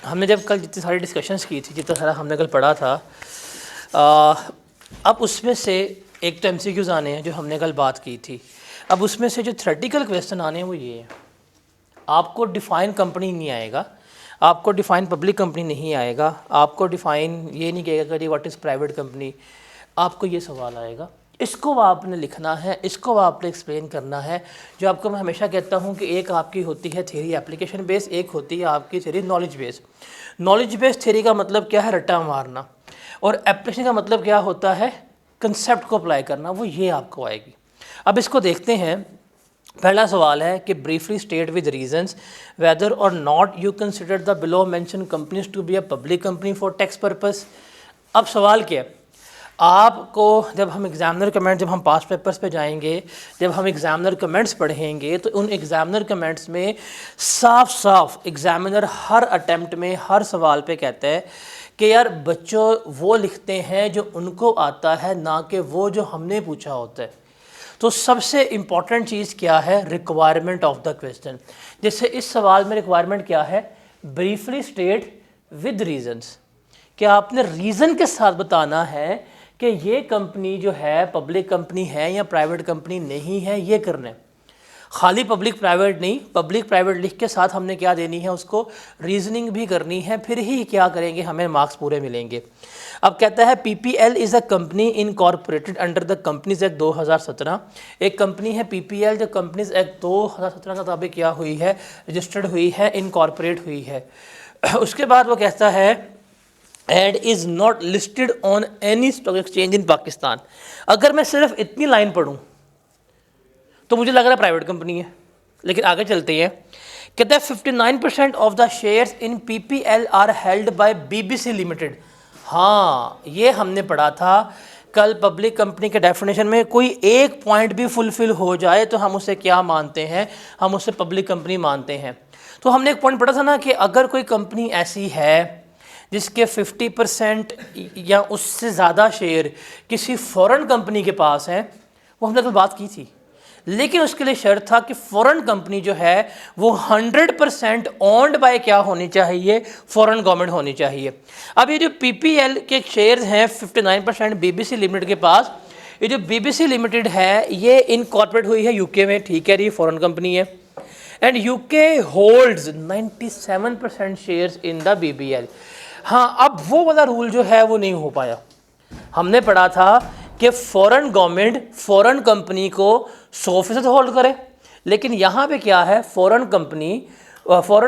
हमने जब कल जितनी सारी डिस्कशंस की थी, जितना सारा हमने कल पढ़ा था, अब उसमें से एक तो MCQs आने हैं जो हमने कल बात की थी। अब उसमें से जो थ्योरेटिकल क्वेश्चन आने हैं वो ये हैं, आपको डिफ़ाइन कंपनी नहीं आएगा, आपको डिफ़ाइन पब्लिक कंपनी नहीं आएगा, आपको डिफ़ाइन ये नहीं कहेगा कि व्हाट इज़ प्राइवेट कंपनी, आपको ये सवाल आएगा, इसको आपने लिखना है, इसको आपने एक्सप्लेन करना है। जो आपको मैं हमेशा कहता हूँ कि एक आपकी होती है थ्योरी एप्लीकेशन बेस, एक होती है आपकी theory knowledge base. Knowledge base theory का मतलब क्या है, रट्टा मारना, और एप्लीकेशन का मतलब क्या होता है, कंसेप्ट को अप्लाई करना, वो ये आपको आएगी। अब इसको देखते हैं। पहला सवाल है कि briefly state with reasons whether और not you consider the below mention companies to be a public company for tax purpose. अब सवाल क्या है, आपको जब हम एग्जामिनर कमेंट, जब हम पास पेपर्स पे जाएंगे, जब हम एग्जामिनर कमेंट्स पढ़ेंगे, तो उन एग्जामिनर कमेंट्स में साफ साफ एग्जामिनर हर अटेम्प्ट में हर सवाल पे कहता है कि यार बच्चों वो लिखते हैं जो उनको आता है, ना कि वो जो हमने पूछा होता है। तो सबसे इम्पॉर्टेंट चीज़ क्या है, रिक्वायरमेंट ऑफ द क्वेश्चन। जैसे इस सवाल में रिक्वायरमेंट क्या है, ब्रीफली स्टेट विद रीजंस, कि आपने रीज़न के साथ बताना है कि ये कंपनी जो है पब्लिक कंपनी है या प्राइवेट कंपनी नहीं है, ये करना है। खाली पब्लिक प्राइवेट नहीं, पब्लिक प्राइवेट लिख के साथ हमने क्या देनी है, उसको रीजनिंग भी करनी है, फिर ही क्या करेंगे हमें मार्क्स पूरे मिलेंगे। अब कहता है PPL is a company incorporated under the companies act 2017। एक कंपनी है PPL जो कंपनीज एक्ट 2017 के मुताबिक क्या हुई है, रजिस्टर्ड हुई है, इनकॉर्पोरेट हुई है। उसके बाद वो कहता है and is not listed on any stock exchange इन पाकिस्तान। अगर मैं सिर्फ इतनी लाइन पढ़ूँ तो मुझे लग रहा है प्राइवेट कंपनी है, लेकिन आगे चलते हैं। कहते हैं 59% of the shares in PPL are held by BBC limited. हाँ, ये हमने पढ़ा था कल। पब्लिक कंपनी के डेफिनेशन में कोई एक पॉइंट भी फुलफिल हो जाए तो हम उसे क्या मानते हैं, हम उसे पब्लिक कंपनी मानते हैं। तो हमने एक पॉइंट पढ़ा था ना कि अगर कोई कंपनी ऐसी है जिसके 50% या उससे ज़्यादा शेयर किसी फॉरेन कंपनी के पास हैं, वो हमने कल बात की थी, लेकिन उसके लिए शर्त था कि फॉरेन कंपनी जो है वो 100% ओन्ड बाय क्या होनी चाहिए, फॉरेन गवर्नमेंट होनी चाहिए। अब ये जो PPL के शेयर्स हैं 59% BBC लिमिटेड के पास, ये जो BBC लिमिटेड है ये इनकॉर्पोरेट हुई है UK में, ठीक है, ये फॉरेन कंपनी है, and UK holds 97% shares in the BBL। हाँ, अब वो वाला रूल जो है वो नहीं हो पाया। हमने पढ़ा था कि फॉरेन गवर्नमेंट फॉरेन कंपनी को 100% होल्ड करे, लेकिन यहाँ पे क्या है, फॉरेन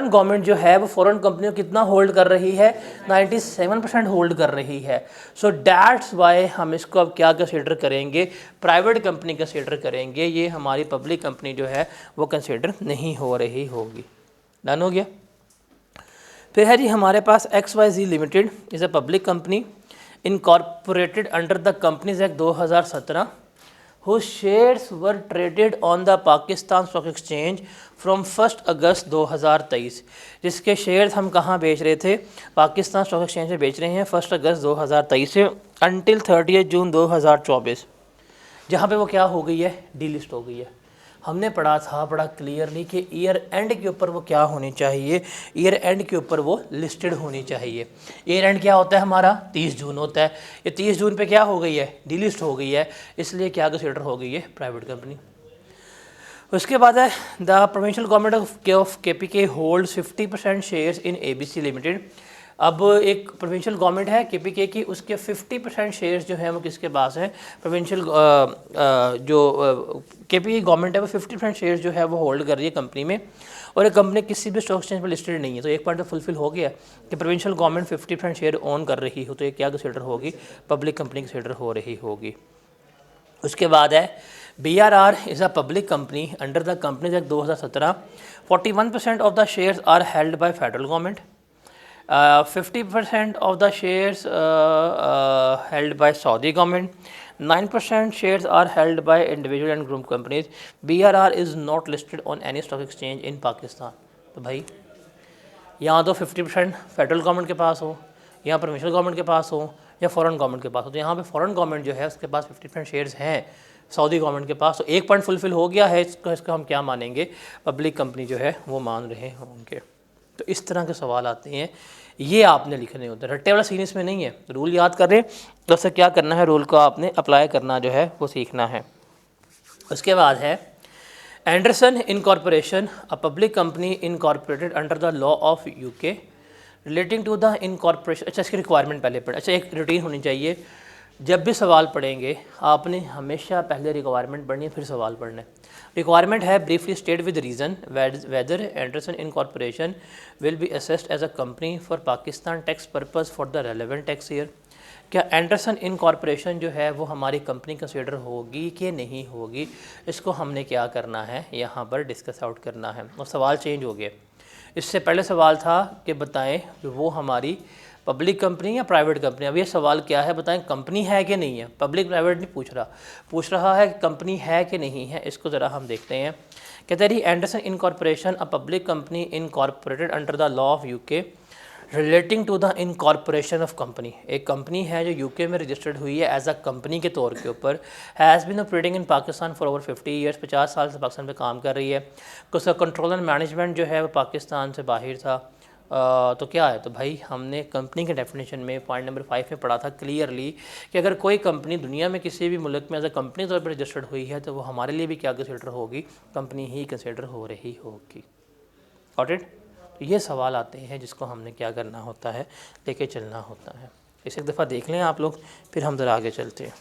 गवर्नमेंट जो है वो फॉरेन कंपनी को कितना होल्ड कर रही है, 97% होल्ड कर रही है। सो दैट्स वाई हम इसको अब क्या कंसीडर करेंगे, प्राइवेट कंपनी कंसीडर करेंगे। ये हमारी पब्लिक कंपनी जो है वो कंसीडर नहीं हो रही होगी। डन हो गया। फिर है जी हमारे पास XYZ limited is a public company incorporated under the companies act 2017 whose shares were traded on the Pakistan Stock Exchange from 1 अगस्त 2023। जिसके शेयर्स हम कहाँ बेच रहे थे, पाकिस्तान स्टॉक एक्सचेंज में बेच रहे हैं 1 अगस्त 2023 से अंटिल 30 जून 2024, जहाँ पे वो क्या हो गई है, डीलिस्ट हो गई है। हमने पढ़ा था बड़ा क्लियरली कि ईयर एंड के ऊपर वो क्या होनी चाहिए, ईयर एंड के ऊपर वो लिस्टेड होनी चाहिए। ईयर एंड क्या होता है हमारा, 30 जून होता है। ये 30 जून पे क्या हो गई है, डीलिस्ट हो गई है, इसलिए क्या कंसीडर हो गई है, प्राइवेट कंपनी। उसके बाद है the provincial government of KPK holds 50% shares in ABC limited. अब एक प्रोविंशियल गवर्नमेंट है KPK की, उसके 50% शेयर्स जो है वो किसके पास हैं, प्रोविंशियल जो KPK गवर्नमेंट है वो 50% शेयर्स जो है वो होल्ड कर रही है कंपनी में, और एक कंपनी किसी भी स्टॉक एक्सचेंज पर लिस्टेड नहीं है। तो एक पॉइंट तो फुलफिल हो गया कि प्रोविंशियल गवर्नमेंट 50% शेयर ओन कर रही हो, तो ये क्या कंसीडर होगी, पब्लिक कंपनी कंसीडर हो रही होगी। उसके बाद है BRR is a public company under the companies act 2017। 41% of the shares are held by federal government, 50% of the shares held by Saudi government, 9% shares are held by individual and group companies. BRR is not listed on any stock exchange in Pakistan। तो भाई यहाँ तो 50% federal government के पास हो, यहाँ provincial government के पास हो, या फॉरेन गवर्नमेंट के पास हो, तो यहाँ पे फॉरेन गवर्नमेंट जो है उसके पास 50% शेयर्स हैं सऊदी गवर्नमेंट के पास। तो एक पॉइंट फुलफिल हो गया है, इसका हम क्या मानेंगे, पब्लिक कंपनी जो है वो मान रहे होंगे। तो इस तरह के सवाल आते हैं, ये आपने लिखने होते हैं। रट्टे वाला सीन इसमें नहीं है, रूल याद कर रहे तो उससे क्या करना है, रूल को आपने अप्लाई करना जो है वो सीखना है। उसके बाद है Anderson incorporation, a public company incorporated under the law of UK relating to the incorporation. अच्छा, इसकी रिक्वायरमेंट पहले पढ़े। अच्छा, एक रूटीन होनी चाहिए, जब भी सवाल पढ़ेंगे आपने हमेशा पहले रिक्वायरमेंट पढ़नी है फिर सवाल पढ़ना है। रिक्वायरमेंट है briefly state with reason whether Anderson incorporation will be assessed as a company for Pakistan tax purpose for the relevant tax year. क्या एंडरसन इनकॉर्पोरेशन जो है वो हमारी कंपनी कंसिडर होगी कि नहीं होगी, इसको हमने क्या करना है यहाँ पर डिस्कस आउट करना है। और सवाल चेंज हो गया, इससे पहले सवाल था कि बताएं जो वो हमारी पब्लिक कंपनी या प्राइवेट कंपनी। अब ये सवाल क्या है, बताएं कंपनी है कि नहीं है, पब्लिक प्राइवेट नहीं पूछ रहा है कि कंपनी है कि नहीं है। इसको ज़रा हम देखते हैं। कहते हैं Anderson incorporation a public company incorporated under the law of UK relating to the incorporation of company. एक कंपनी है जो यूके में रजिस्टर्ड हुई है एज अ कंपनी के तौर के ऊपर, has been operating in Pakistan for over 50 years, 50 साल से पाकिस्तान में काम कर रही है। उसका कंट्रोल एंड मैनेजमेंट जो है वो पाकिस्तान से बाहर था। तो क्या है, तो भाई हमने कंपनी के डेफिनेशन में पॉइंट नंबर 5 में पढ़ा था क्लियरली कि अगर कोई कंपनी दुनिया में किसी भी मुल्क में एज अ कंपनी तौर पर रजिस्टर्ड हुई है तो वो हमारे लिए भी क्या कंसिडर होगी, कंपनी ही कंसिडर हो रही होगी। Got it. तो ये सवाल आते हैं जिसको हमने क्या करना होता है, लेके चलना होता है। इसे एक दफ़ा देख लें आप लोग, फिर हम ज़रा आगे चलते हैं।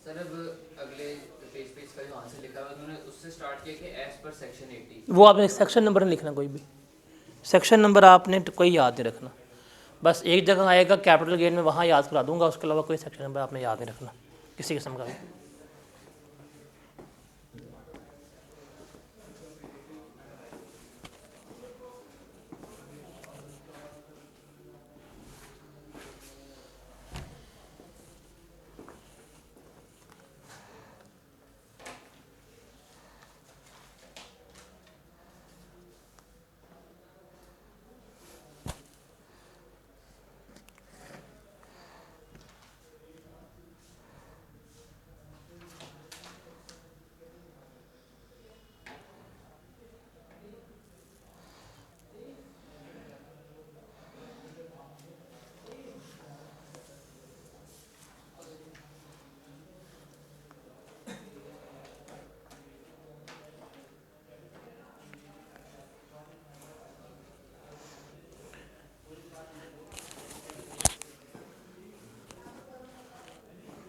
सर अब अगले पेज पे इसका जो आंसर लिखा हुआ है उन्होंने उससे स्टार्ट किया कि एज पर सेक्शन 80। वो आपने सेक्शन नंबर नहीं लिखना, कोई भी सेक्शन नंबर आपने तो कोई याद नहीं रखना। बस एक जगह आएगा कैपिटल गेन में, वहाँ याद करा दूंगा, उसके अलावा कोई सेक्शन नंबर आपने याद नहीं रखना किसी किस्म का भी।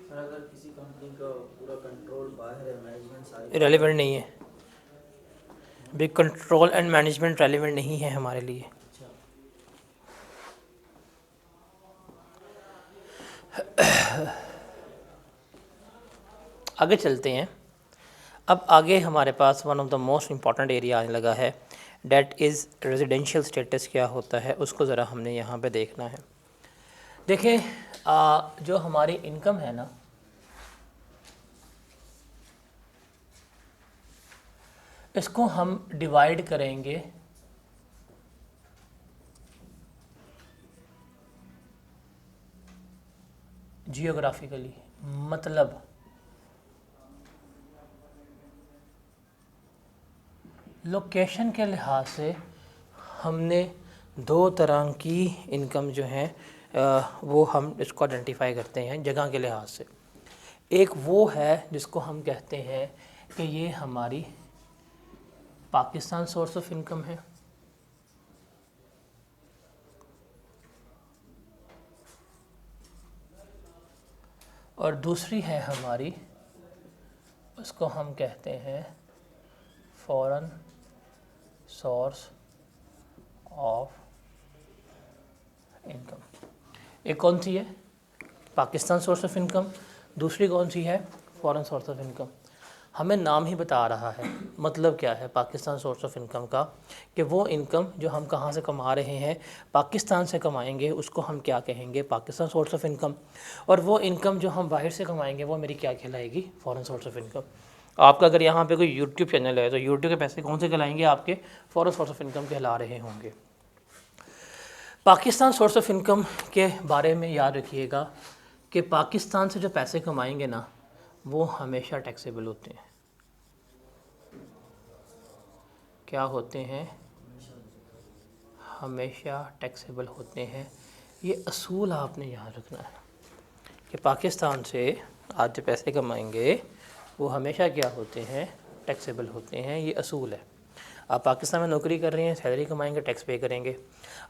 अगर किसी कंपनी का पूरा कंट्रोल बाहर है, मैनेजमेंट सारी रेलिवेंट नहीं है भी, कंट्रोल एंड मैनेजमेंट रेलिवेंट नहीं है हमारे लिए। अच्छा, आगे चलते हैं। अब आगे हमारे पास one of the most important area आने लगा है, डेट इज़ रेजिडेंशियल स्टेटस क्या होता है, उसको ज़रा हमने यहाँ पे देखना है। देखें जो हमारी इनकम है ना, इसको हम डिवाइड करेंगे जियोग्राफिकली, मतलब लोकेशन के लिहाज से हमने दो तरह की इनकम जो है वो हम इसको आइडेंटिफाई करते हैं जगह के लिहाज से। एक वो है जिसको हम कहते हैं कि ये हमारी पाकिस्तान सोर्स ऑफ इनकम है, और दूसरी है हमारी, उसको हम कहते हैं फॉरेन सोर्स ऑफ इनकम। एक कौन सी है, पाकिस्तान सोर्स ऑफ इनकम, दूसरी कौन सी है, फॉरेन सोर्स ऑफ इनकम। हमें नाम ही बता रहा है, मतलब क्या है पाकिस्तान सोर्स ऑफ इनकम का, कि वो इनकम जो हम कहाँ से कमा रहे हैं, पाकिस्तान से कमाएंगे, उसको हम क्या कहेंगे, पाकिस्तान सोर्स ऑफ इनकम। और वो इनकम जो हम बाहर से कमाएंगे वो मेरी क्या कहलाएगी, फॉरेन सोर्स ऑफ इनकम। आपका अगर यहाँ पे कोई यूट्यूब चैनल है तो यूट्यूब के पैसे कौन से कहलाएंगे? आपके फॉरेन सोर्स ऑफ इनकम कहला रहे होंगे। पाकिस्तान सोर्स ऑफ इनकम के बारे में याद रखिएगा कि पाकिस्तान से जो पैसे कमाएंगे ना, वो हमेशा टैक्सेबल होते हैं। क्या होते हैं? हमेशा टैक्सेबल होते हैं। ये असूल आपने याद रखना है कि पाकिस्तान से आज जो पैसे कमाएंगे वो हमेशा क्या होते हैं? टैक्सेबल होते हैं। ये असूल है। आप पाकिस्तान में नौकरी कर रहे हैं, सैलरी कमाएंगे, टैक्स पे करेंगे।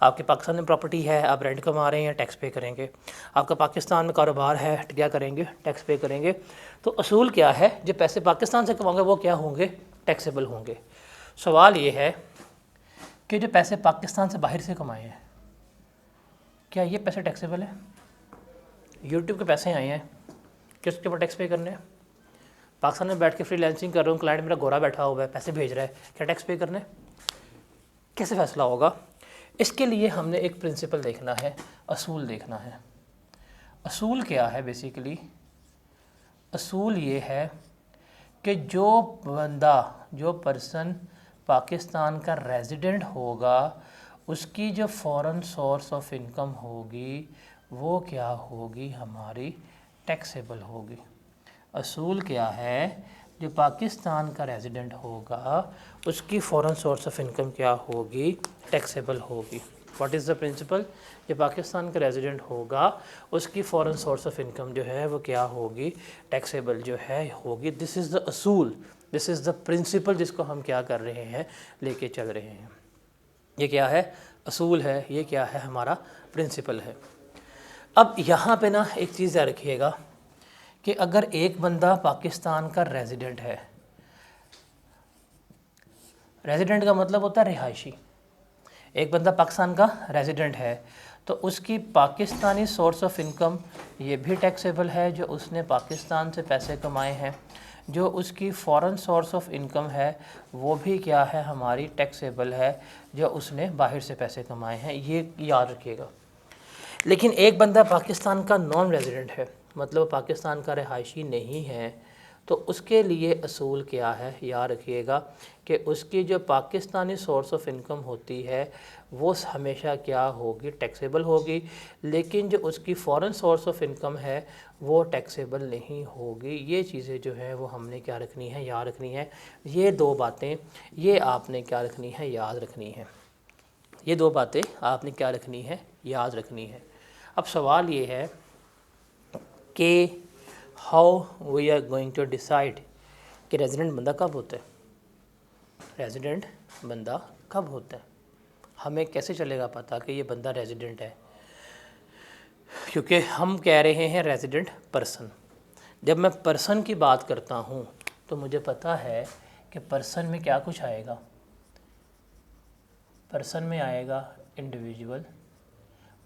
आपके पाकिस्तान में प्रॉपर्टी है, आप रेंट कमा रहे हैं, टैक्स पे करेंगे। आपका पाकिस्तान में कारोबार है, क्या करेंगे? टैक्स पे करेंगे। तो असूल क्या है? जो पैसे पाकिस्तान से कमाओगे वो क्या होंगे? टैक्सेबल होंगे। सवाल ये है कि जो पैसे पाकिस्तान से बाहर से कमाए हैं, क्या ये पैसे टैक्सेबल है? यूट्यूब के पैसे आए हैं, किसके ऊपर टैक्स पे करने हैं? पाकिस्तान में बैठ के फ्रीलांसिंग कर रहा हूँ, क्लाइंट मेरा गोरा बैठा हुआ है, पैसे भेज रहा है, क्या टैक्स पे करने? कैसे फैसला होगा? इसके लिए हमने एक प्रिंसिपल देखना है, असूल देखना है। असूल क्या है? बेसिकली असूल ये है कि जो बंदा, जो पर्सन पाकिस्तान का रेजिडेंट होगा, उसकी जो फॉरेन सोर्स ऑफ इनकम होगी वो क्या होगी? हमारी टैक्सेबल होगी। असूल क्या है? जो पाकिस्तान का रेजिडेंट होगा उसकी फॉरेन सोर्स ऑफ इनकम क्या होगी? टैक्सेबल होगी। What is the principle? जो पाकिस्तान का रेजिडेंट होगा उसकी फॉरेन सोर्स ऑफ इनकम जो है वो क्या होगी? टैक्सेबल जो है होगी। दिस इज़ द असूल, दिस इज़ द प्रिंसिपल जिसको हम क्या कर रहे हैं? लेके चल रहे हैं। ये क्या है? असूल है। ये क्या है? हमारा प्रिंसिपल है। अब यहाँ पे ना एक चीज़ याद रखिएगा कि अगर एक बंदा पाकिस्तान का रेजिडेंट है, रेजिडेंट का मतलब होता है रिहायशी, एक बंदा पाकिस्तान का रेजिडेंट है तो उसकी पाकिस्तानी सोर्स ऑफ इनकम ये भी टैक्सेबल है जो उसने पाकिस्तान से पैसे कमाए हैं। जो उसकी फॉरेन सोर्स ऑफ इनकम है वो भी क्या है? हमारी टैक्सेबल है जो उसने बाहर से पैसे कमाए हैं। ये याद रखिएगा। लेकिन एक बंदा पाकिस्तान का नॉन रेजिडेंट है, मतलब पाकिस्तान का रिहायशी नहीं है, तो उसके लिए असूल क्या है? याद रखिएगा कि उसकी जो पाकिस्तानी सोर्स ऑफ इनकम होती है वो हमेशा क्या होगी? टैक्सेबल होगी। लेकिन जो उसकी फ़ॉरेन सोर्स ऑफ इनकम है वो टैक्सेबल नहीं होगी। ये चीज़ें जो है वो हमने क्या रखनी है? याद रखनी है। ये दो बातें ये आपने क्या रखनी है? याद रखनी है। ये दो बातें आपने क्या रखनी है? याद रखनी है। अब सवाल ये है कि how we are going to decide कि रेजिडेंट बंदा कब होता है? रेजिडेंट बंदा कब होता है? हमें कैसे चलेगा पता कि ये बंदा रेजिडेंट है? क्योंकि हम कह रहे हैं रेजिडेंट पर्सन। जब मैं पर्सन की बात करता हूँ तो मुझे पता है कि पर्सन में क्या कुछ आएगा। पर्सन में आएगा इंडिविजुअल,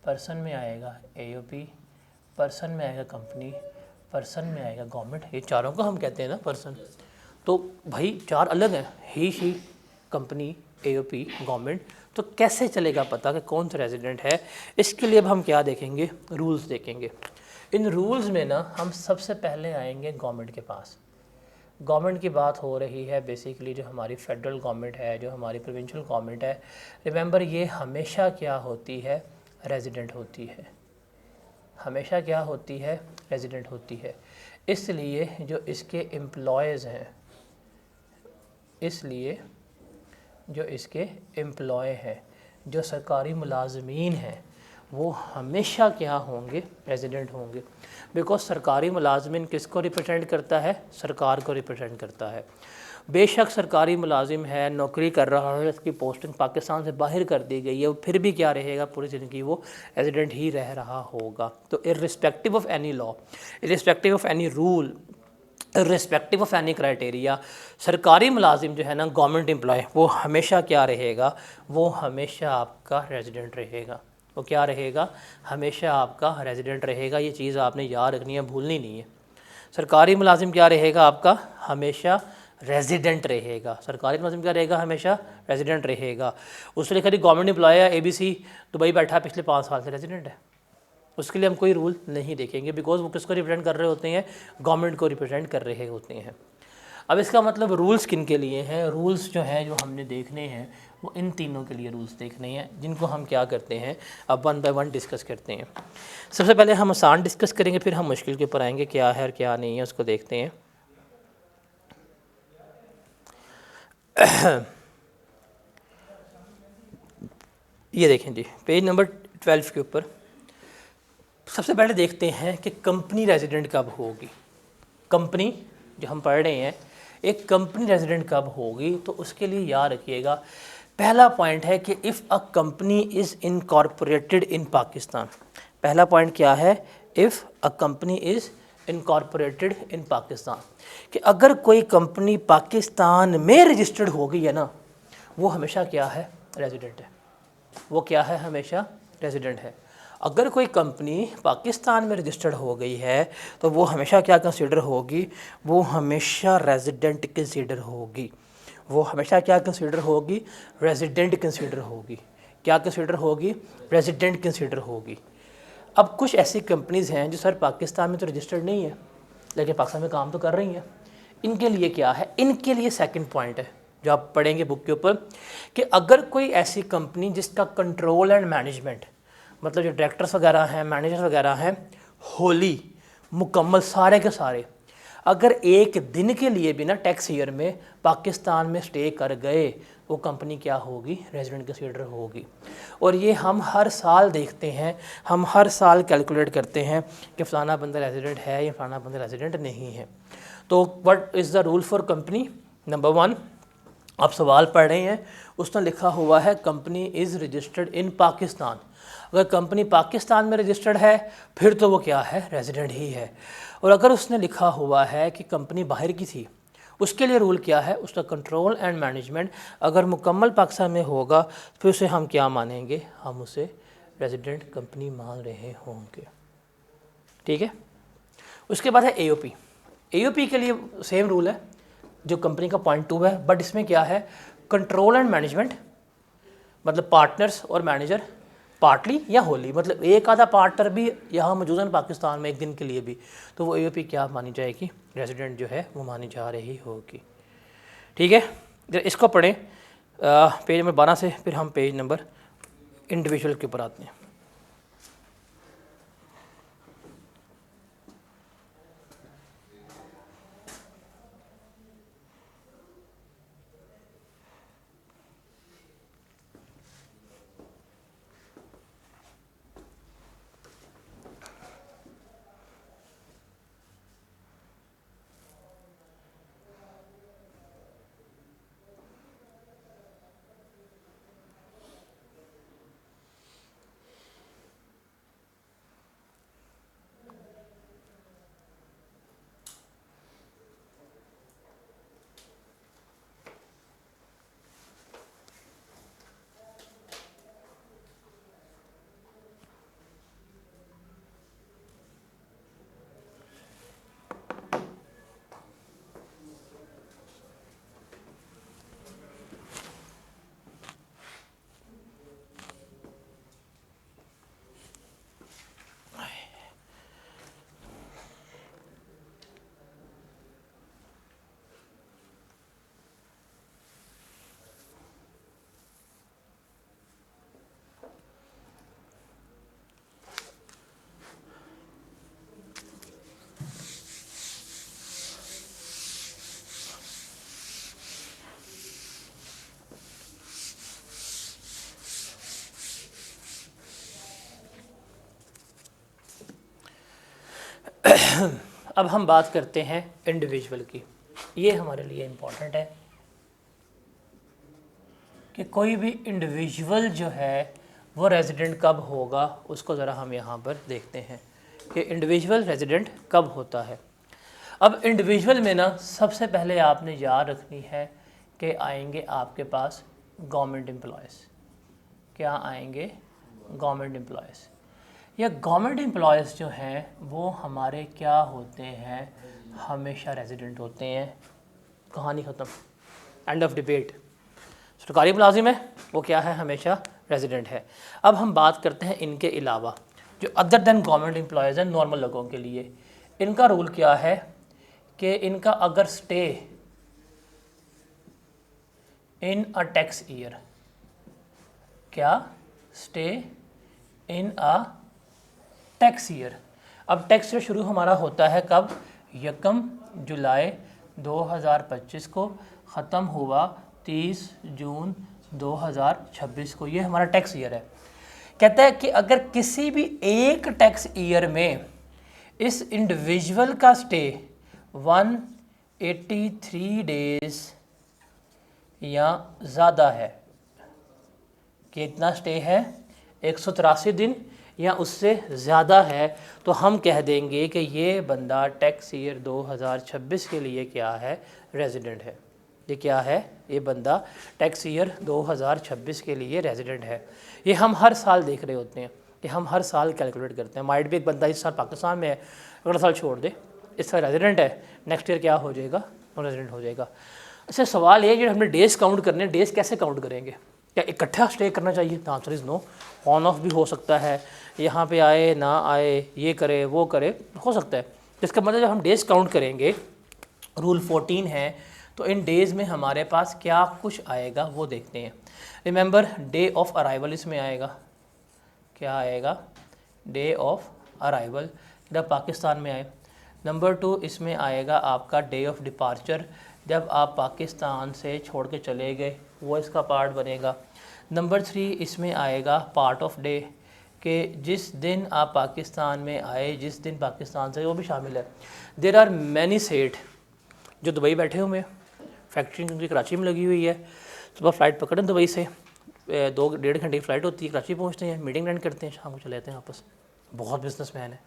पर्सन में आएगा एओपी, पर्सन में आएगा कंपनी, पर्सन में आएगा गवर्नमेंट। ये चारों को हम कहते हैं ना पर्सन। तो भाई चार अलग हैं, ही, शी, कंपनी, एओपी, गवर्नमेंट। तो कैसे चलेगा पता कि कौन सा रेजिडेंट है? इसके लिए अब हम क्या देखेंगे? रूल्स देखेंगे। इन रूल्स में ना हम सबसे पहले आएंगे गवर्नमेंट के पास। गवर्नमेंट की बात हो रही है बेसिकली जो हमारी फेडरल गवर्नमेंट है, जो हमारी प्रोविंशियल गवर्नमेंट है। रिमेंबर ये हमेशा क्या होती है? रेजिडेंट होती है। हमेशा क्या होती है? रेजिडेंट होती है। इसलिए जो इसके एम्प्लॉयज़ हैं, इसलिए जो इसके एम्प्लॉय हैं, जो सरकारी मुलाजमीन हैं, वो हमेशा क्या होंगे? रेजिडेंट होंगे। बिकॉज सरकारी मुलाजमीन किसको रिप्रेजेंट करता है? सरकार को रिप्रेजेंट करता है। बेशक सरकारी मुलाजिम है, नौकरी कर रहा है, उसकी पोस्टिंग पाकिस्तान से बाहर कर दी गई है, वो फिर भी क्या रहेगा? पूरी ज़िंदगी वो रेजिडेंट ही रह रहा होगा। तो irrespective of any law, irrespective of any rule, irrespective of any criteria, सरकारी मुलाजिम जो है ना, गवर्नमेंट एम्प्लॉय, वो हमेशा क्या रहेगा? वो हमेशा आपका रेजिडेंट रहेगा। वो क्या रहेगा? हमेशा आपका रेजिडेंट रहेगा। ये चीज़ आपने याद रखनी है, भूलनी नहीं है। सरकारी मुलाजिम क्या रहेगा? आपका हमेशा रेजिडेंट रहेगा। सरकारी मुलाजिम क्या रहेगा? हमेशा रेजिडेंट रहेगा। उसने लिखा थी गवर्नमेंट एम्प्लॉय है, ABC दुबई बैठा है, पिछले 5 साल से रेजिडेंट है, उसके लिए हम कोई रूल नहीं देखेंगे। बिकॉज वो किसको रिप्रेजेंट कर रहे होते हैं? गवर्नमेंट को रिप्रेजेंट कर रहे होते हैं। अब इसका मतलब रूल्स किन के लिए हैं? रूल्स जो हैं जो हमने देखने हैं वो इन तीनों के लिए रूल्स देखने हैं, जिनको हम क्या करते हैं अब वन बाय वन डिस्कस करते हैं। सबसे पहले हम आसान डिस्कस करेंगे, फिर हम मुश्किल के ऊपर आएंगे, क्या है और क्या नहीं है उसको देखते हैं। ये देखें जी, पेज नंबर 12 के ऊपर सबसे पहले देखते हैं कि कंपनी रेजिडेंट कब होगी। कंपनी जो हम पढ़ रहे हैं, एक कंपनी रेजिडेंट कब होगी, तो उसके लिए याद रखिएगा पहला पॉइंट है कि if a company is incorporated in Pakistan. पहला पॉइंट क्या है? If a company is incorporated in Pakistan, कि अगर कोई कंपनी पाकिस्तान में रजिस्टर्ड हो गई है ना, वो हमेशा क्या है? रेजिडेंट है। वो क्या है? हमेशा रेजिडेंट है। अगर कोई कंपनी पाकिस्तान में रजिस्टर्ड हो गई है तो वो हमेशा क्या कंसीडर होगी? वो हमेशा रेजिडेंट कंसीडर होगी। वो हमेशा क्या कंसीडर होगी? रेजिडेंट कंसीडर होगी। क्या कंसीडर होगी? रेजिडेंट कंसीडर होगी। अब कुछ ऐसी कंपनीज़ हैं जो सर पाकिस्तान में तो रजिस्टर्ड नहीं है लेकिन पाकिस्तान में काम तो कर रही हैं। इनके लिए क्या है? इनके लिए सेकंड पॉइंट है जो आप पढ़ेंगे बुक के ऊपर, कि अगर कोई ऐसी कंपनी जिसका कंट्रोल एंड मैनेजमेंट, मतलब जो डायरेक्टर्स वगैरह हैं, मैनेजर्स वगैरह हैं, होली मुकम्मल सारे के सारे अगर एक दिन के लिए भी ना टैक्स ईयर में पाकिस्तान में स्टे कर गए, वो कंपनी क्या होगी? रेजिडेंट कंसीडर होगी। और ये हम हर साल देखते हैं, हम हर साल कैलकुलेट करते हैं कि फ़लाना बंदा रेजिडेंट है या फ़लाना बंदा रेजिडेंट नहीं है। तो what is the rule for company? Number 1, आप सवाल पढ़ रहे हैं, उसमें लिखा हुआ है company is registered in Pakistan. अगर कंपनी पाकिस्तान में रजिस्टर्ड है फिर तो वो क्या है? रेजिडेंट ही है। और अगर उसने लिखा हुआ है कि कंपनी बाहर की थी, उसके लिए रूल क्या है? उसका कंट्रोल एंड मैनेजमेंट अगर मुकम्मल पाकिस्तान में होगा फिर उसे हम क्या मानेंगे? हम उसे रेजिडेंट कंपनी मान रहे होंगे। ठीक है। उसके बाद है एओपी। एओपी के लिए सेम रूल है जो कंपनी का पॉइंट 2 है, बट इसमें क्या है? कंट्रोल एंड मैनेजमेंट, मतलब पार्टनर्स और मैनेजर पार्टली या होली, मतलब एक आधा पार्टनर भी यहाँ मौजूद है पाकिस्तान में एक दिन के लिए भी, तो वो एओपी क्या मानी जाएगी? रेजिडेंट जो है वो मानी जा रही होगी। ठीक है, जब इसको पढ़ें पेज नंबर 12 से, फिर हम पेज नंबर इंडिविजुअल के ऊपर आते हैं। अब हम बात करते हैं इंडिविजुअल की। ये हमारे लिए इम्पोर्टेंट है कि कोई भी इंडिविजुअल जो है वो रेजिडेंट कब होगा, उसको ज़रा हम यहाँ पर देखते हैं कि इंडिविजुअल रेजिडेंट कब होता है। अब इंडिविजुअल में ना सबसे पहले आपने याद रखनी है कि आएंगे आपके पास गवर्नमेंट एम्प्लॉयज़। क्या आएंगे? Government employees. या गवर्नमेंट एम्प्लॉयज़ जो हैं वो हमारे क्या होते हैं? हमेशा रेजिडेंट होते हैं। कहानी ख़त्म, एंड ऑफ डिबेट। सरकारी मुलाजिम है वो क्या है? हमेशा रेजिडेंट है। अब हम बात करते हैं इनके अलावा जो अदर देन गवर्नमेंट एम्प्लॉयज़ हैं, नॉर्मल लोगों के लिए इनका रूल क्या है कि इनका अगर stay in a tax year, क्या stay in a tax year. अब टैक्स ईयर शुरू हमारा होता है कब, 1 जुलाई 2025 को, ख़त्म हुआ 30 जून 2026 को। ये हमारा टैक्स ईयर है। कहता है कि अगर किसी भी एक टैक्स ईयर में इस इंडिविजुअल का स्टे 183 डेज या ज़्यादा है, कितना स्टे है, 183 दिन या उससे ज़्यादा है, तो हम कह देंगे कि ये बंदा टैक्स ईयर 2026 के लिए क्या है, रेजिडेंट है। ये क्या है, ये बंदा टैक्स ईयर 2026 के लिए रेजिडेंट है। ये हम हर साल देख रहे होते हैं, कि हम हर साल कैलकुलेट करते हैं। माइट भी एक बंदा इस साल पाकिस्तान में है, अगला साल छोड़ दे, इस साल रेजिडेंट है, नेक्स्ट ईयर क्या हो जाएगा, नॉन रेजिडेंट हो जाएगा। अच्छा सवाल ये, जो हमने डेज़ काउंट करने हैं, डेज़ कैसे काउंट करेंगे, क्या इकट्ठा स्टे करना चाहिए? The answer is no. On off भी हो सकता है, यहाँ पे आए ना आए, ये करे वो करे, हो सकता है। जिसका मतलब जब हम डेज़ काउंट करेंगे, रूल 14 है, तो इन डेज़ में हमारे पास क्या कुछ आएगा वो देखते हैं। रिमेंबर डे ऑफ अराइवल इसमें आएगा, क्या आएगा, डे ऑफ अराइवल जब पाकिस्तान में आए। नंबर 2 इसमें आएगा आपका डे ऑफ डिपार्चर, जब आप पाकिस्तान से छोड़ के चले गए, वो इसका पार्ट बनेगा। नंबर 3 इसमें आएगा पार्ट ऑफ डे, कि जिस दिन आप पाकिस्तान में आए, जिस दिन पाकिस्तान से, वो भी शामिल है। देयर आर मैनी सेठ जो दुबई बैठे हुए हैं, फैक्ट्री उनकी कराची में लगी हुई है, सुबह फ़्लाइट पकड़ें दुबई से, 2-1.5 घंटे की फ़्लाइट होती है, कराची पहुँचते हैं, मीटिंग अटेंड करते हैं, शाम को चले जाते हैं वापस। बहुत बिजनेसमैन है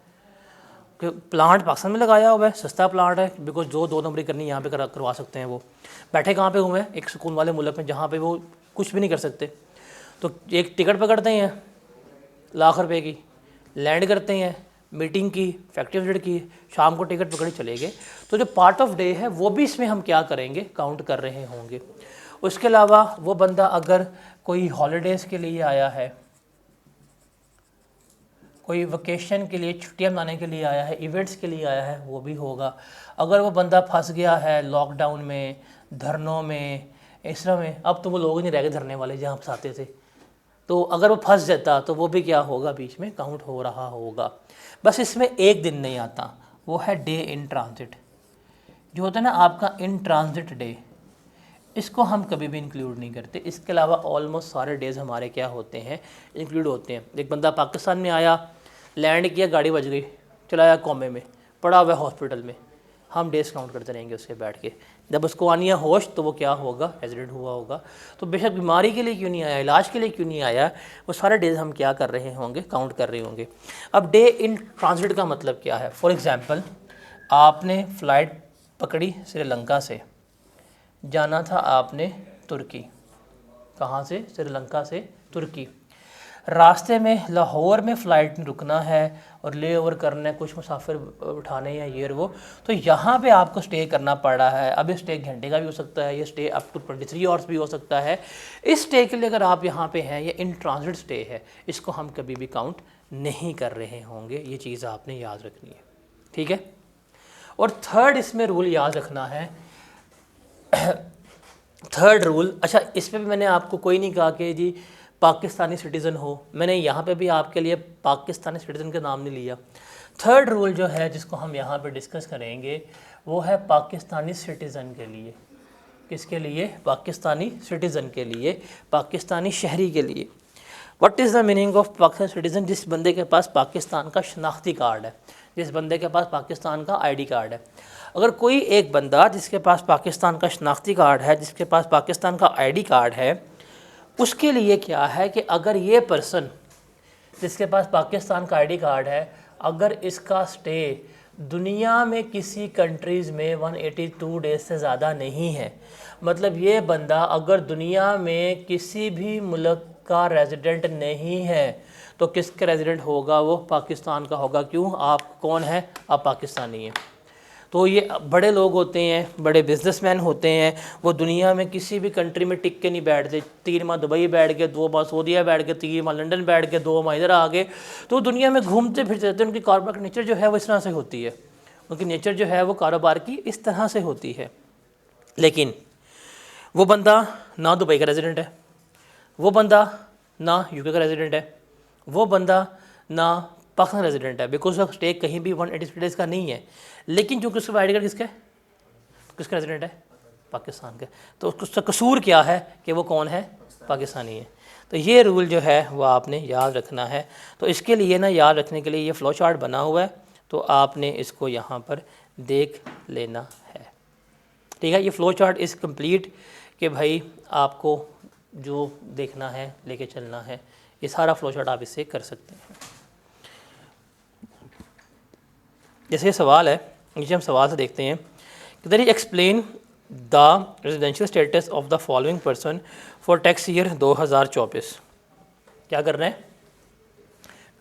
कि प्लांट पाकिस्तान में लगाया हुआ है, सस्ता प्लांट है, बिकॉज जो 2 नंबरी करनी यहाँ पे करवा सकते हैं। वो बैठे कहाँ पे हुए हैं, एक सुकून वाले मुल्क में जहाँ पे वो कुछ भी नहीं कर सकते। तो एक टिकट पकड़ते हैं लाख रुपए की, लैंड करते हैं, मीटिंग की, फैक्ट्री विजिट की, शाम को टिकट पकड़े चले गए। तो जो पार्ट ऑफ डे है वो भी इसमें हम क्या करेंगे, काउंट कर रहे होंगे। उसके अलावा वो बंदा अगर कोई हॉलीडेज़ के लिए आया है, कोई वकेशन के लिए, छुट्टियां मनाने के लिए आया है, इवेंट्स के लिए आया है, वो भी होगा। अगर वो बंदा फंस गया है लॉकडाउन में, धरनों में, इस तरह में, अब तो वो लोग नहीं रह गए धरने वाले जहाँ फंसाते थे, तो अगर वो फंस जाता तो वो भी क्या होगा, बीच में काउंट हो रहा होगा। बस इसमें एक दिन नहीं आता, वो है डे इन ट्रांजिट, जो होता है ना आपका इन ट्रांजिट डे, इसको हम कभी भी इंक्लूड नहीं करते। इसके अलावा ऑलमोस्ट सारे डेज़ हमारे क्या होते हैं, इंक्लूड होते हैं। एक बंदा पाकिस्तान में आया, लैंड किया, गाड़ी बज गई, चला गया कोमे में, पड़ा हुआ हॉस्पिटल में, हम डेज़ काउंट करते रहेंगे उसके बैठ के। जब उसको आनी है होश तो वो क्या होगा, रेजिडेंट हुआ होगा। तो बेशक बीमारी के लिए क्यों नहीं आया, इलाज के लिए क्यों नहीं आया, वो सारे डेज़ हम क्या कर रहे होंगे, काउंट कर रहे होंगे। अब डे इन ट्रांजिट का मतलब क्या है। फॉर एग्ज़ाम्पल आपने फ़्लाइट पकड़ी श्रीलंका से, जाना था आपने तुर्की, कहाँ से, श्रीलंका से तुर्की। रास्ते में लाहौर में फ़्लाइट में रुकना है और ले ओवर करना है, कुछ मुसाफिर उठाने हैं ये और वो, तो यहाँ पे आपको स्टे करना पड़ रहा है। अब ये स्टे घंटे का भी हो सकता है, ये स्टे अप टू 23 आवर्स भी हो सकता है। इस स्टे के लिए अगर आप यहाँ पे हैं, ये इन ट्रांजिट स्टे है, इसको हम कभी भी काउंट नहीं कर रहे होंगे। ये चीज़ आपने याद रखनी है, ठीक है। और थर्ड इसमें रूल याद रखना है, थर्ड रूल, अच्छा इस पे भी मैंने आपको कोई नहीं कहा कि जी पाकिस्तानी सिटीज़न हो, मैंने यहाँ पे भी आपके लिए पाकिस्तानी सिटीज़न का नाम नहीं लिया। थर्ड रूल जो है जिसको हम यहाँ पे डिस्कस करेंगे वो है पाकिस्तानी सिटीज़न के लिए। किसके लिए, पाकिस्तानी सिटीज़न के लिए, पाकिस्तानी शहरी के लिए। What is the meaning of Pakistani citizen, जिस बंदे के पास पाकिस्तान का शनाख्ती कार्ड है, जिस बंदे के पास पाकिस्तान का आईडी कार्ड है। अगर कोई एक बंदा जिसके पास पाकिस्तान का शनाख्ती कार्ड है, जिसके पास पाकिस्तान का आईडी कार्ड है, उसके लिए क्या है कि अगर ये पर्सन जिसके पास पाकिस्तान का आईडी कार्ड है, अगर इसका स्टे दुनिया में किसी कंट्रीज़ में 182 डेज से ज़्यादा नहीं है, मतलब ये बंदा अगर दुनिया में किसी भी मुल्क का रेजिडेंट नहीं है, तो किसका रेजिडेंट होगा, वो पाकिस्तान का होगा। क्यों, आप कौन है, आप पाकिस्तानी हैं। तो ये बड़े लोग होते हैं, बड़े बिजनेसमैन होते हैं, वो दुनिया में किसी भी कंट्री में टिक के नहीं बैठते। 3 माह दुबई बैठ गए, 2 माह सऊदीया बैठ गए, 3 माह लंदन बैठ गए, 2 माह इधर आ गए, तो दुनिया में घूमते फिरते रहते हैं। उनकी कारोबार की नेचर जो है वो इस तरह से होती है, उनकी नेचर जो है वो कारोबार की इस तरह से होती है। लेकिन वो बंदा ना दुबई का रेजिडेंट है, वो बंदा ना यूके का रेजिडेंट है, वो बंदा ना पाकिस्तान रेजिडेंट है, बिकॉज उसका स्टे कहीं भी 183 डेज़ का नहीं है। लेकिन चूँकि उसका आई डी कार्ड किसका रेजिडेंट है, पाकिस्तान का, तो उसका कसूर क्या है कि वो कौन है, पाकिस्तानी है। तो ये रूल जो है वो आपने याद रखना है। तो इसके लिए ना, याद रखने के लिए ये फ़्लो चार्ट बना हुआ है, तो आपने इसको यहाँ पर देख लेना है। ठीक है, ये फ़्लो चार्ट इज़ कंप्लीट कि भाई आपको जो देखना है, लेके चलना है, ये सारा फ़्लो चार्ट आप इससे कर सकते हैं। जैसे ये सवाल है, नीचे हम सवाल से देखते हैं कि that explain the residential status of the following person for tax year 2024। क्या करना है,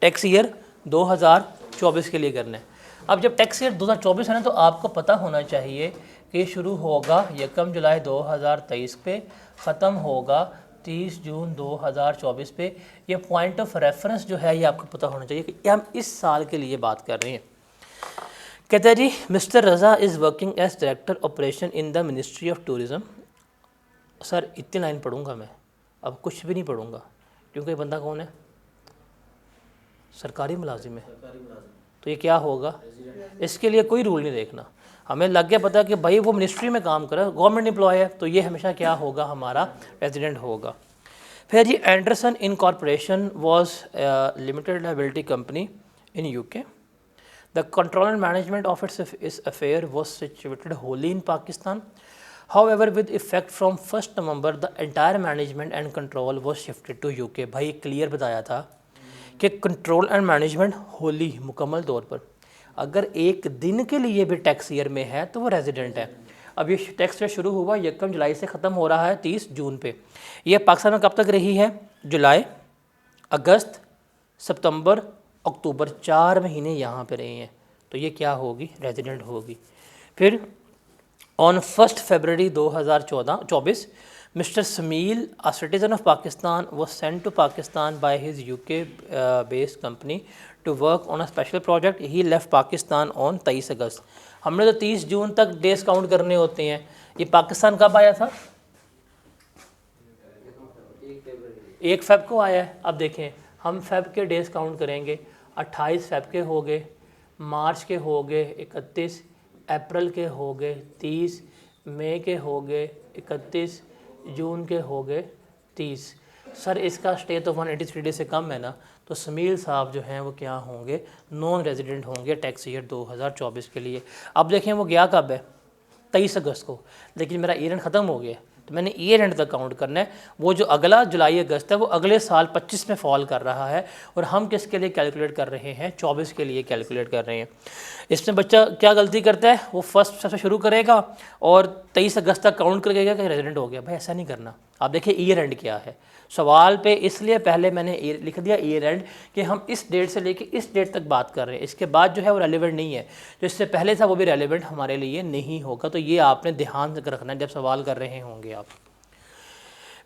टैक्स ईयर 2024 के लिए करना है। अब जब टैक्स ईयर 2024 है ना, तो आपको पता होना चाहिए कि शुरू होगा 1 जुलाई 2023 पे, ख़त्म होगा 30 जून 2024 पे। ये पॉइंट ऑफ रेफरेंस जो है ये आपको पता होना चाहिए कि हम इस साल के लिए बात कर रहे हैं। कहते हैं जी, mister Raza is working as director operation in the ministry of tourism. Sir इतनी लाइन पढ़ूंगा मैं, अब कुछ भी नहीं पढ़ूंगा, क्योंकि ये बंदा कौन है, सरकारी मुलाजिम है। तो ये क्या होगा, इसके लिए कोई रूल नहीं देखना, हमें लग गया पता कि भाई वो मिनिस्ट्री में काम कर रहा है, गवर्नमेंट एम्प्लॉय है, तो ये हमेशा क्या होगा, हमारा रेजिडेंट होगा। फिर जी, Anderson incorporation was limited liability company in UK. The control and management of its affair was situated wholly in Pakistan. However, with effect from 1st November, the entire management and control was shifted to UK. भाई clear बताया था कि control and management Holi, मुकम्मल तौर पर, अगर एक दिन के लिए भी टैक्स ईयर में है तो वो रेजिडेंट है। अब ये टैक्स ईयर शुरू हुआ 1 जुलाई से, ख़त्म हो रहा है 30 जून पे। ये पाकिस्तान में कब तक रही है, जुलाई, अगस्त, सितंबर, अक्टूबर, 4 महीने यहाँ पे रहे हैं, तो ये क्या होगी, रेजिडेंट होगी। फिर on 1 February 2024 mister Samil, a citizen of Pakistan, was sent to Pakistan by his UK based company to work on a special project. He left Pakistan on 23 August. हमने तो 30 जून तक डेज काउंट करने होते हैं, ये पाकिस्तान कब आया था, 1 फ़रवरी को आया है। अब देखें, हम फ़ेब के डेज काउंट करेंगे, 28 फ़ेब के हो गए, मार्च के हो गए 31, अप्रैल के हो गए 30, मई के हो गए 31, जून के हो गए 30। सर इसका स्टे तो 183 डे से कम है ना, तो समील साहब जो हैं वो क्या होंगे, नॉन रेजिडेंट होंगे टैक्स ईयर 2024 के लिए। अब देखें वो गया कब है, 23 अगस्त को, लेकिन मेरा ईयर एंड ख़त्म हो गया, तो मैंने ईयर एंड तक काउंट करना है। वो जो अगला जुलाई अगस्त है वो अगले साल 25 में फॉल कर रहा है, और हम किसके लिए कैलकुलेट कर रहे हैं, 24 के लिए कैलकुलेट कर रहे हैं। इसमें बच्चा क्या गलती करता है, वो फर्स्ट सबसे शुरू करेगा और 23 अगस्त तक काउंट करेगा कि रेजिडेंट हो गया। भाई ऐसा नहीं करना। आप देखिए ईयर एंड क्या है सवाल पे, इसलिए पहले मैंने लिख दिया ईयर एंड कि हम इस डेट से लेके इस डेट तक बात कर रहे हैं, इसके बाद जो है वो रेलिवेंट नहीं है, जो इससे पहले था वो भी रेलिवेंट हमारे लिए नहीं होगा। तो ये आपने ध्यान रखना है जब सवाल कर रहे होंगे आप।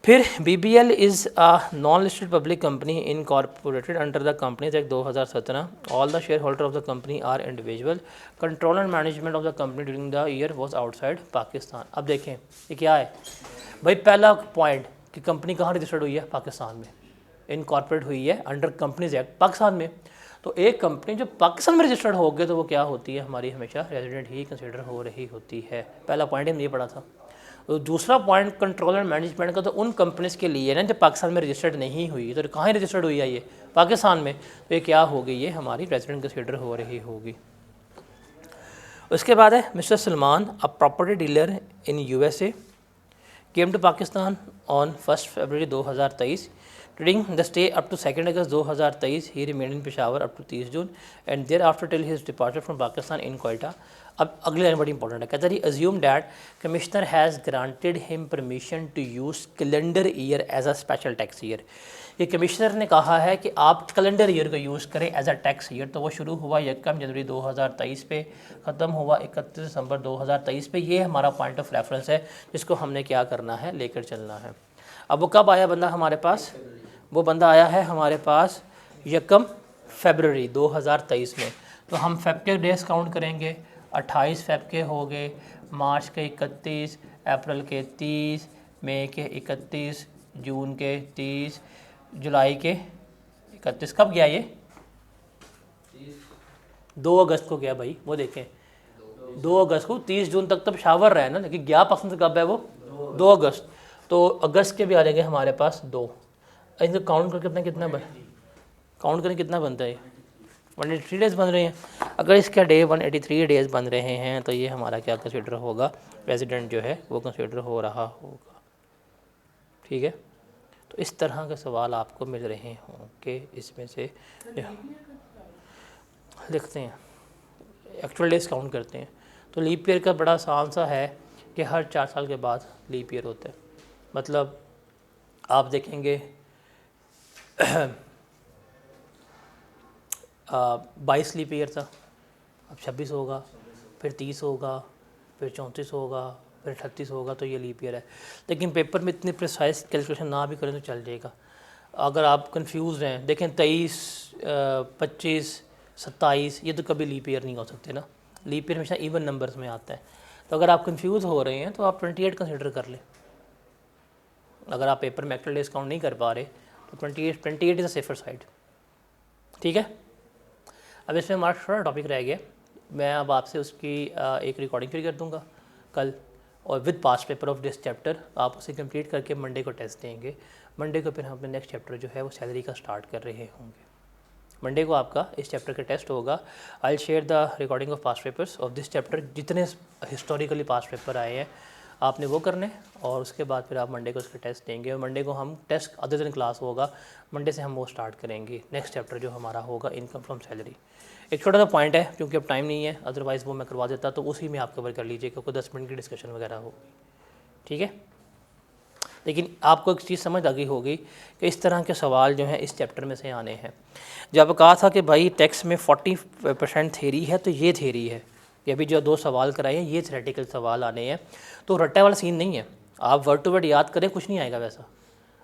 फिर BBL is a non listed public company incorporated under the companies act 2017। All the share holder of the company are individual. Control and management of the company during the year was outside Pakistan. अब देखें ये क्या है भाई, पहला point कि company कहाँ registered हुई है, पाकिस्तान में, इनकॉर्पोरेट हुई है अंडर कंपनीज एक्ट पाकिस्तान में। तो एक कंपनी जो पाकिस्तान में रजिस्टर्ड हो गए तो वो क्या होती है, हमारी हमेशा रेजिडेंट ही कंसिडर हो रही होती है। पहला पॉइंट हमने ये पढ़ा था। तो दूसरा पॉइंट कंट्रोल एंड मैनेजमेंट का, तो उन कंपनीज़ के लिए ना जो पाकिस्तान में रजिस्टर्ड नहीं हुई, तो कहाँ रजिस्टर्ड हुई है ये, पाकिस्तान में, तो ये क्या होगी, ये हमारी रेजिडेंट कंसिडर हो रही होगी। उसके बाद है mister Salman, a property dealer in USA, came to Pakistan on 1 February 2023। During the stay up to 2 August 2023, he remained in Peshawar up to 30 June and thereafter till his departure from Pakistan in Quetta. अब अगली line बड़ी important है, कहता है assume that commissioner has granted him permission to use calendar year as a special tax year। ये commissioner ने कहा है कि आप कैलेंडर ईयर को यूज़ करें एज अ टैक्स ईयर। तो वो शुरू हुआ 1 जनवरी 2023 पे, ख़त्म हुआ 31 दिसंबर 2023 पे। ये हमारा पॉइंट ऑफ रेफरेंस है जिसको हमने क्या करना है, लेकर चलना है। अब वो कब आया बंदा हमारे पास, वो बंदा आया है हमारे पास 1 फरवरी 2023 में। तो हम फेब के डेज काउंट करेंगे, 28 फेब के हो गए, मार्च के 31, अप्रैल के 30, मई के 31, जून के 30, जुलाई के 31। कब गया ये? 2 अगस्त को गया भाई, वो देखें 2 अगस्त को। 30 जून तक तो शावर रहा है ना, लेकिन गया पसंद कब है वो? 2 अगस्त। तो अगस्त के भी आ जाएंगे हमारे पास 2। इनको काउंट करके अपना कितना काउंट करें कितना बनता है? 183 डेज़ बन रहे हैं। अगर इसका डे 183 डेज़ बन रहे हैं तो ये हमारा क्या कंसिडर होगा? रेजिडेंट जो है वो कंसिडर हो रहा होगा। ठीक है, तो इस तरह के सवाल आपको मिल रहे होंगे। इसमें से लिखते हैं, एक्चुअल डेज काउंट करते हैं। तो लीप ईयर का बड़ा आसान सा है कि हर 4 साल के बाद लीप ईयर होता है। मतलब आप देखेंगे 22 लीप ईयर था, अब 26 होगा, फिर 30 होगा, फिर 34 होगा, फिर 38 होगा, तो ये लीप ईयर है। लेकिन पेपर में इतनी प्रिसाइज कैलकुलेशन ना भी करें तो चल जाएगा। अगर आप कंफ्यूज हैं, देखें 23, 25, 27 ये तो कभी लीप ईयर नहीं हो सकते ना। लीप ईयर हमेशा इवन नंबर्स में आता है। तो अगर आप कंफ्यूज हो रहे हैं तो आप 28 कंसिडर कर लें। अगर आप पेपर में एक्चुअल डेज काउंट नहीं कर पा रहे तो 28 इज़ अ सेफर साइड। ठीक है, अब इसमें हमारा थोड़ा टॉपिक रह गया। मैं अब आपसे उसकी एक रिकॉर्डिंग फिर कर दूंगा कल, और with past paper of this chapter आप उसे कंप्लीट करके मंडे को टेस्ट देंगे। मंडे को फिर हम अपने नेक्स्ट चैप्टर जो है वो सैलरी का स्टार्ट कर रहे होंगे। मंडे को आपका इस चैप्टर का टेस्ट होगा। I will share the recording of past papers of this chapter. जितने हिस्टोरिकली पास्ट पेपर आए हैं आपने वो करने, और उसके बाद फिर आप मंडे को उसके टेस्ट देंगे। और मंडे को हम टेस्ट अदर दिन क्लास होगा, मंडे से हम वो स्टार्ट करेंगे नेक्स्ट चैप्टर जो हमारा होगा इनकम फ्रॉम सैलरी। एक छोटा सा पॉइंट है, क्योंकि अब टाइम नहीं है, अदरवाइज़ वो मैं करवा देता, तो उसी में आप कवर कर लीजिएगा, कोई 10 मिनट की डिस्कशन वगैरह होगी। ठीक है, लेकिन आपको एक चीज़ समझ आ गई होगी कि इस तरह के सवाल जो हैं इस चैप्टर में से आने हैं। जब कहा था कि भाई टेक्स्ट में 40% थेरी है, तो ये थेरी है। ये अभी जो 2 सवाल कराए हैं ये थ्योरेटिकल सवाल आने हैं, तो रट्टा वाला सीन नहीं है। आप वर्ड टू वर्ड याद करें, कुछ नहीं आएगा वैसा।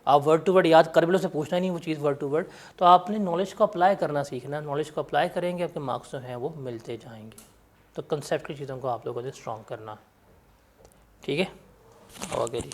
आप वर्ड टू वर्ड याद कर भी लो, से पूछना नहीं वो चीज़ वर्ड टू वर्ड। तो आपने नॉलेज को अप्लाई करना सीखना, नॉलेज को अप्लाई करेंगे आपके मार्क्स जो हैं वो मिलते जाएंगे। तो कंसेप्ट की चीज़ों को आप लोगों ने स्ट्रॉन्ग करना। ठीक है, ओके जी।